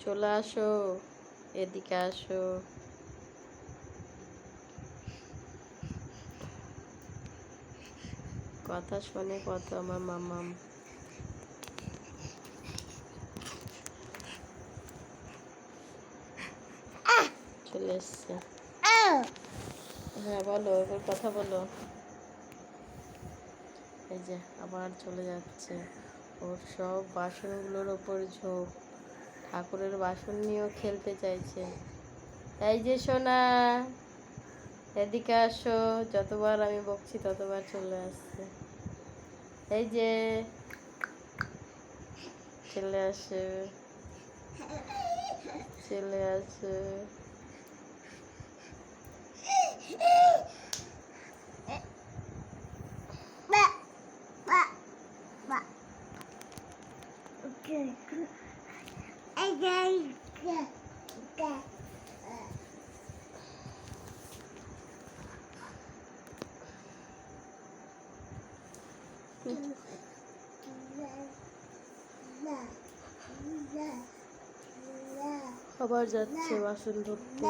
চলে আসো, এদিকে আসো। কথা শোনে কত আমার মামাম। চলে এসছে। হ্যাঁ বলো, এবার কথা বলো। এই যে আবার চলে যাচ্ছে, ওর সব বাসনগুলোর ওপর ঝোঁক। ঠাকুরের বাসন নিয়েও খেলতে চাইছে। এই যে সোনা, এদিকে আসো। যতবার আমি বকছি ততবার চলে আসছে। এই যে চলে আসো, চলে আসো। আবার যাচ্ছে বাসন ধরতে।